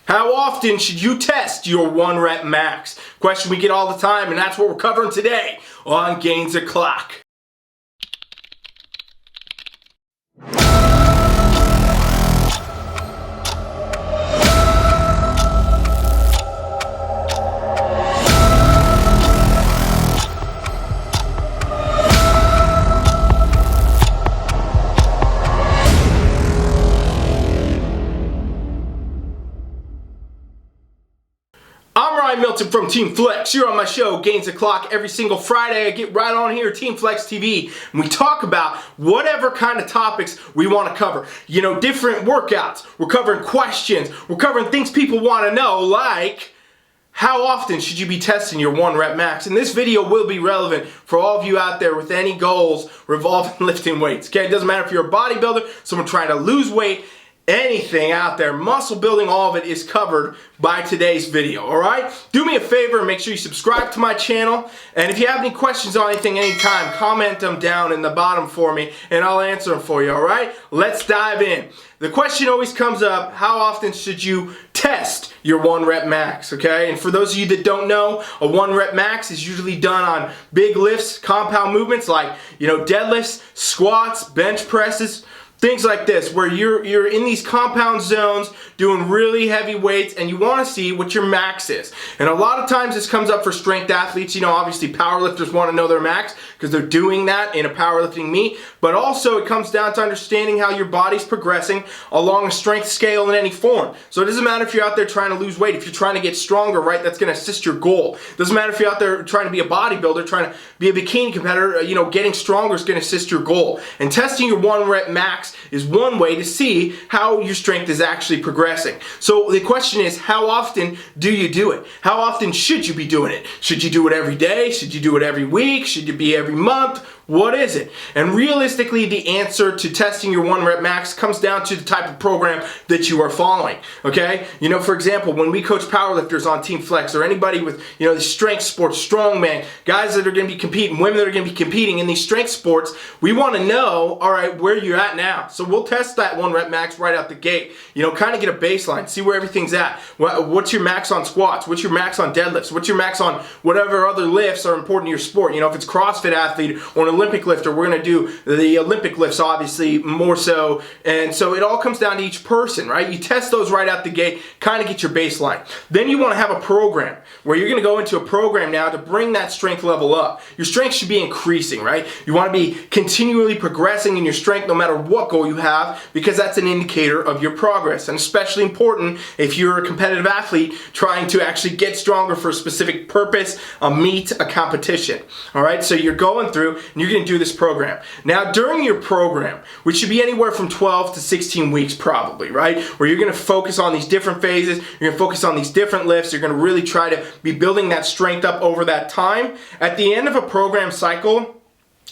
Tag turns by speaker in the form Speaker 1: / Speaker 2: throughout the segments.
Speaker 1: How often should you test your 1 rep max? Question we get all the time, and that's what we're covering today on Gianz O'Clock. Milton from Team Flex. You're on my show, Gianz O'Clock. Every single Friday, I get right on here, Team Flex TV, and we talk about whatever kind of topics we want to cover. You know, different workouts. We're covering questions. We're covering things people want to know, like how often should you be testing your 1 rep max? And this video will be relevant for all of you out there with any goals revolving lifting weights. Okay, it doesn't matter if you're a bodybuilder, someone trying to lose weight, anything out there, muscle building, all of it is covered by today's video, alright? Do me a favor and make sure you subscribe to my channel, and if you have any questions on anything anytime, comment them down in the bottom for me and I'll answer them for you, alright? Let's dive in. The question always comes up, how often should you test your 1 rep max, okay? And for those of you that don't know, a 1 rep max is usually done on big lifts, compound movements like, you know, deadlifts, squats, bench presses, things like this, where you're in these compound zones doing really heavy weights and you want to see what your max is. And a lot of times this comes up for strength athletes. You know, obviously powerlifters want to know their max because they're doing that in a powerlifting meet. But also it comes down to understanding how your body's progressing along a strength scale in any form. So it doesn't matter if you're out there trying to lose weight. If you're trying to get stronger, right, that's going to assist your goal. It doesn't matter if you're out there trying to be a bodybuilder, trying to be a bikini competitor, you know, getting stronger is going to assist your goal. And testing your 1 rep max is one way to see how your strength is actually progressing. So the question is, how often do you do it? How often should you be doing it? Should you do it every day? Should you do it every week? Should it be every month? What is it? And realistically, the answer to testing your 1 rep max comes down to the type of program that you are following, okay? You know, for example, when we coach powerlifters on Team Flex or anybody with, you know, the strength sports, strongman, guys that are going to be competing, women that are going to be competing in these strength sports, we want to know, all right, where you're at now. So we'll test that 1 rep max right out the gate, you know, kind of get a baseline, see where everything's at. What's your max on squats? What's your max on deadlifts? What's your max on whatever other lifts are important to your sport? You know, if it's CrossFit athlete or an Olympic lifter, we're going to do the Olympic lifts obviously more so, and so it all comes down to each person, right? You test those right out the gate, kind of get your baseline. Then you want to have a program where you're going to go into a program now to bring that strength level up. Your strength should be increasing, right? You want to be continually progressing in your strength no matter what goal you have, because that's an indicator of your progress, and especially important if you're a competitive athlete trying to actually get stronger for a specific purpose, a meet, a competition. All right, so you're going through and you're going to do this program. Now during your program, which should be anywhere from 12 to 16 weeks probably, right, where you're going to focus on these different phases, you're going to focus on these different lifts, you're going to really try to be building that strength up over that time. At the end of a program cycle,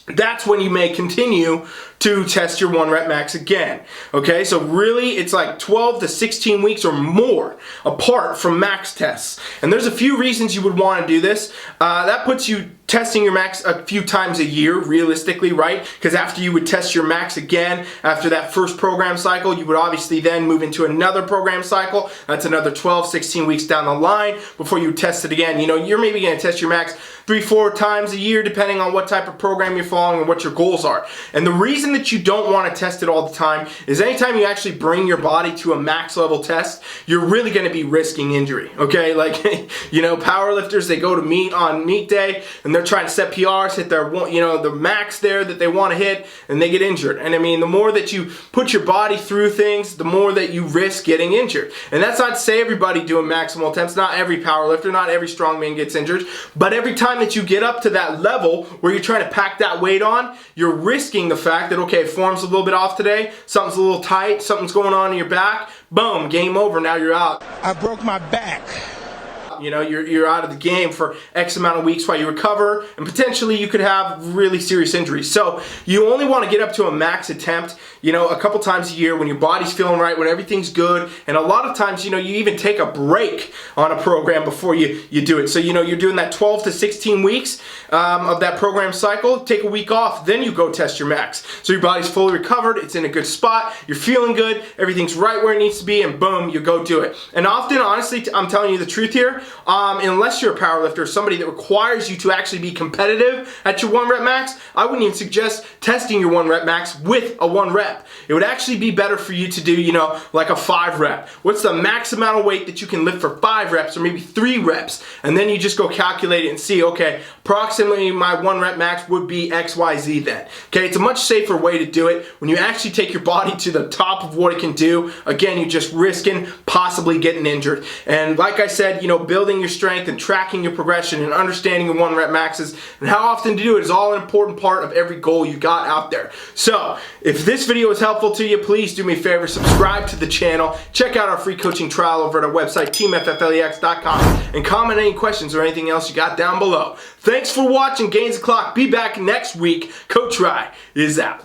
Speaker 1: that's when you may continue to test your 1 rep max again. Okay, so really it's like 12 to 16 weeks or more apart from max tests. And there's a few reasons you would want to do this. That puts you testing your max a few times a year, realistically, right? Because after you would test your max again, after that first program cycle, you would obviously then move into another program cycle. That's another 12, 16 weeks down the line before you test it again. You know, you're maybe going to test your max 3-4 times a year, depending on what type of program you're following and what your goals are. And the reason that you don't want to test it all the time is anytime you actually bring your body to a max level test, you're really going to be risking injury, okay? Like, you know, powerlifters, they go to meet on meet day and they're trying to set PRs, hit their, you know, the max there that they want to hit, and they get injured. And I mean, the more that you put your body through things, the more that you risk getting injured. And that's not to say everybody doing maximal attempts, not every powerlifter, not every strongman gets injured, but every time that you get up to that level where you're trying to pack that weight on, you're risking the fact that, okay, form's a little bit off today, something's a little tight, something's going on in your back, boom, game over, now you're out.
Speaker 2: I broke my back.
Speaker 1: out. You know, you're out of the game for X amount of weeks while you recover, and potentially you could have really serious injuries. So you only want to get up to a max attempt, you know, a couple times a year when your body's feeling right, when everything's good, and a lot of times, you know, you even take a break on a program before you do it. So, you know, you're doing that 12 to 16 weeks of that program cycle, take a week off, then you go test your max. So your body's fully recovered, it's in a good spot, you're feeling good, everything's right where it needs to be, and boom, you go do it. And often, honestly, I'm telling you the truth here, unless you're a powerlifter, somebody that requires you to actually be competitive at your 1 rep max, I wouldn't even suggest testing your 1 rep max with a 1 rep. It would actually be better for you to do, you know, like a 5 rep. What's the max amount of weight that you can lift for 5 reps or maybe 3 reps? And then you just go calculate it and see, okay, approximately my 1 rep max would be XYZ then. Okay, it's a much safer way to do it. When you actually take your body to the top of what it can do, again, you're just risking possibly getting injured. And like I said, you know, building your strength and tracking your progression and understanding your 1 rep maxes and how often to do it is all an important part of every goal you got out there. So, if this video was helpful to you, please do me a favor, subscribe to the channel, check out our free coaching trial over at our website, teamfflex.com, and comment any questions or anything else you got down below. Thanks for watching Gainz O'Clock. Be back next week. Coach Rye is out.